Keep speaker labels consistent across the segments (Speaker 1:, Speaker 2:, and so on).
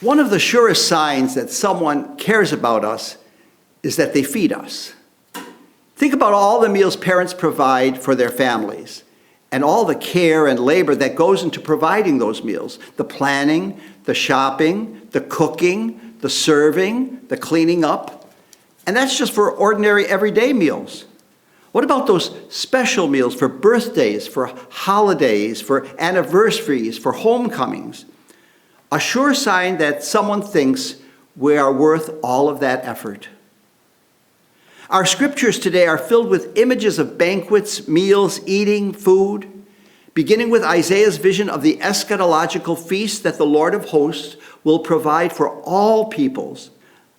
Speaker 1: One of the surest signs that someone cares about us is that they feed us. Think about all the meals parents provide for their families and all the care and labor that goes into providing those meals. The planning, the shopping, the cooking, the serving, the cleaning up. And that's just for ordinary everyday meals. What about those special meals for birthdays, for holidays, for anniversaries, for homecomings? A sure sign that someone thinks we are worth all of that effort. Our scriptures today are filled with images of banquets, meals, eating, food, beginning with Isaiah's vision of the eschatological feast that the Lord of hosts will provide for all peoples,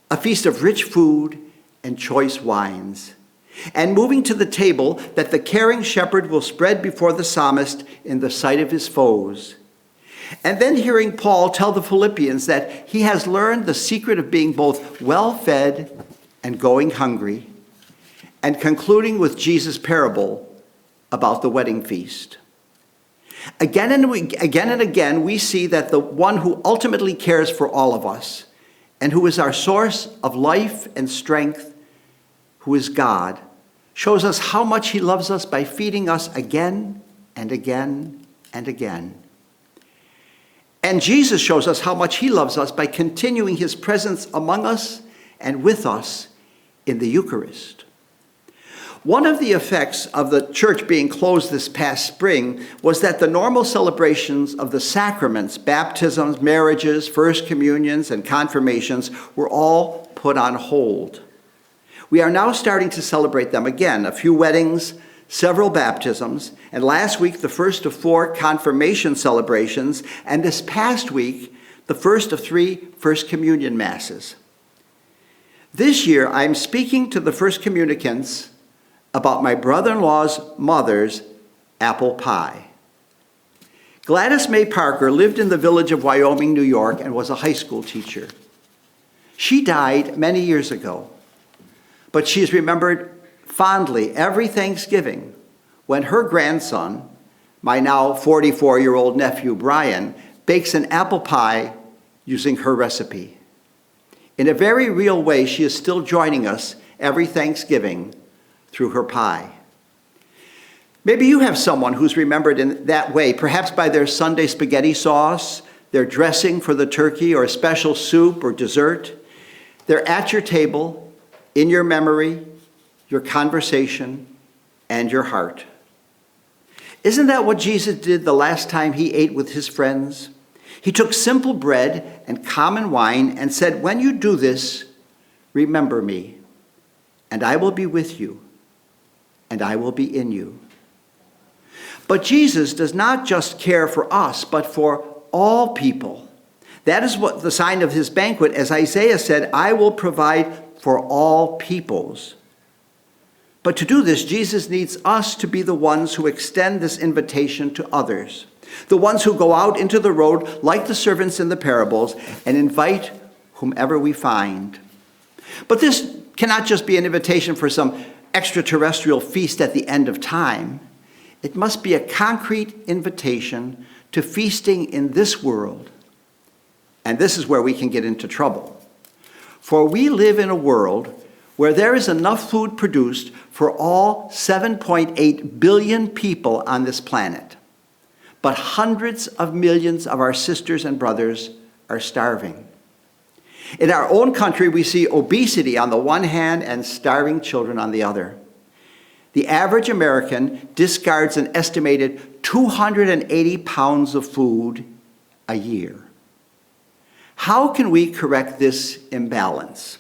Speaker 1: a feast of rich food and choice wines, and moving to the table that the caring shepherd will spread before the psalmist in the sight of his foes. And then hearing Paul tell the Philippians that he has learned the secret of being both well-fed and going hungry, and concluding with Jesus' parable about the wedding feast. Again and again, we see that the one who ultimately cares for all of us and who is our source of life and strength, who is God, shows us how much he loves us by feeding us again and again and again. And Jesus shows us how much he loves us by continuing his presence among us and with us in the Eucharist. One of the effects of the church being closed this past spring was that the normal celebrations of the sacraments, baptisms, marriages, first communions, and confirmations were all put on hold. We are now starting to celebrate them again. A few weddings, several baptisms, and last week the first of 4 confirmation celebrations, and this past week the first of 3 First Communion Masses. This year I'm speaking to the first communicants about my brother-in-law's mother's apple pie. Gladys May Parker lived in the village of Wyoming, New York, and was a high school teacher. She died many years ago, but she is remembered fondly every Thanksgiving when her grandson, my now 44-year-old nephew Brian, bakes an apple pie using her recipe. In a very real way, she is still joining us every Thanksgiving through her pie. Maybe you have someone who's remembered in that way, perhaps by their Sunday spaghetti sauce, their dressing for the turkey, or a special soup or dessert. They're at your table, in your memory, your conversation, and your heart. Isn't that what Jesus did the last time he ate with his friends? He took simple bread and common wine and said, "When you do this, remember me, and I will be with you, and I will be in you." But Jesus does not just care for us, but for all people. That is what the sign of his banquet, as Isaiah said, "I will provide for all peoples." But to do this, Jesus needs us to be the ones who extend this invitation to others, the ones who go out into the road like the servants in the parables and invite whomever we find. But this cannot just be an invitation for some extraterrestrial feast at the end of time. It must be a concrete invitation to feasting in this world. And this is where we can get into trouble. For we live in a world where there is enough food produced for all 7.8 billion people on this planet. But hundreds of millions of our sisters and brothers are starving. In our own country, we see obesity on the one hand and starving children on the other. The average American discards an estimated 280 pounds of food a year. How can we correct this imbalance?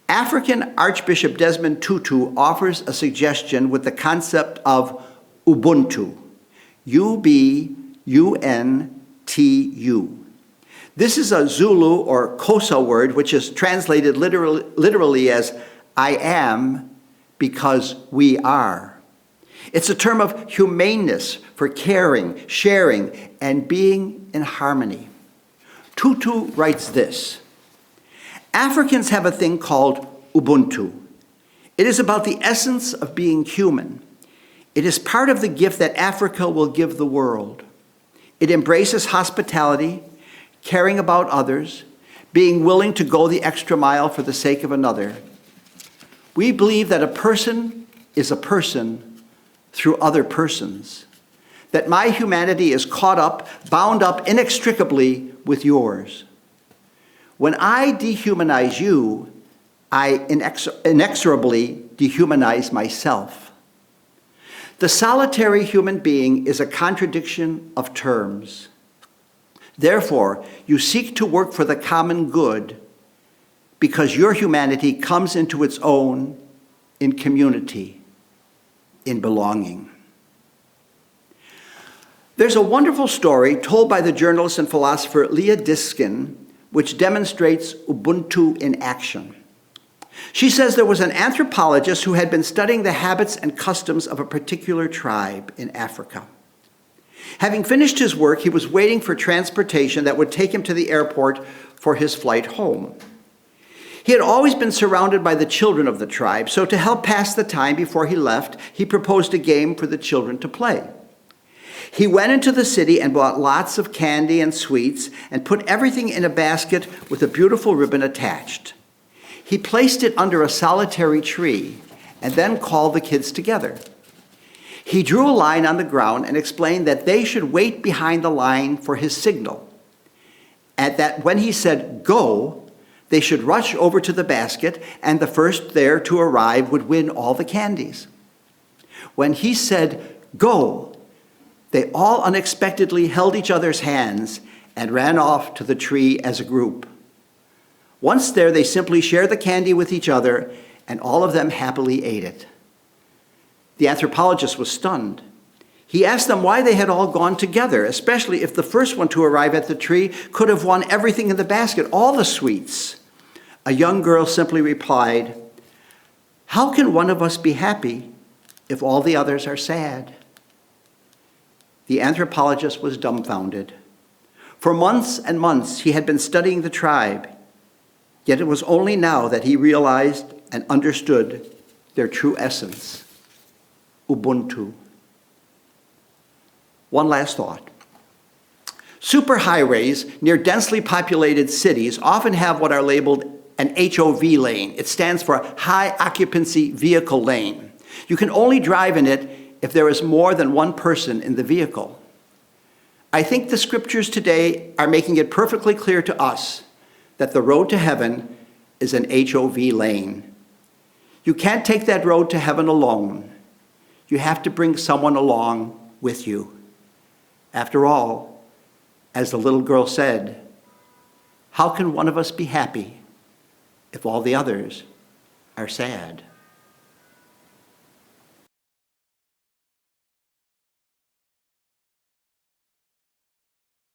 Speaker 1: African Archbishop Desmond Tutu offers a suggestion with the concept of Ubuntu. U-B-U-N-T-U. This is a Zulu or Xhosa word which is translated literally as "I am because we are." It's a term of humaneness for caring, sharing, and being in harmony. Tutu writes this: Africans have a thing called Ubuntu. It is about the essence of being human. It is part of the gift that Africa will give the world. It embraces hospitality, caring about others, being willing to go the extra mile for the sake of another. We believe that a person is a person through other persons, that my humanity is caught up, bound up inextricably with yours. When I dehumanize you, I inexorably dehumanize myself. The solitary human being is a contradiction of terms. Therefore, you seek to work for the common good because your humanity comes into its own in community, in belonging. There's a wonderful story told by the journalist and philosopher Leah Diskin, which demonstrates Ubuntu in action. She says there was an anthropologist who had been studying the habits and customs of a particular tribe in Africa. Having finished his work, he was waiting for transportation that would take him to the airport for his flight home. He had always been surrounded by the children of the tribe, so to help pass the time before he left, he proposed a game for the children to play. He went into the city and bought lots of candy and sweets and put everything in a basket with a beautiful ribbon attached. He placed it under a solitary tree and then called the kids together. He drew a line on the ground and explained that they should wait behind the line for his signal, and that when he said, "Go," they should rush over to the basket, and the first there to arrive would win all the candies. When he said, "Go," they all unexpectedly held each other's hands and ran off to the tree as a group. Once there, they simply shared the candy with each other, and all of them happily ate it. The anthropologist was stunned. He asked them why they had all gone together, especially if the first one to arrive at the tree could have won everything in the basket, all the sweets. A young girl simply replied, "How can one of us be happy if all the others are sad?" The anthropologist was dumbfounded. For months and months, he had been studying the tribe, yet it was only now that he realized and understood their true essence. Ubuntu. One last thought. Superhighways near densely populated cities often have what are labeled an HOV lane. It stands for High Occupancy Vehicle Lane. You can only drive in it if there is more than one person in the vehicle. I think the scriptures today are making it perfectly clear to us that the road to heaven is an HOV lane. You can't take that road to heaven alone. You have to bring someone along with you. After all, as the little girl said, how can one of us be happy if all the others are sad?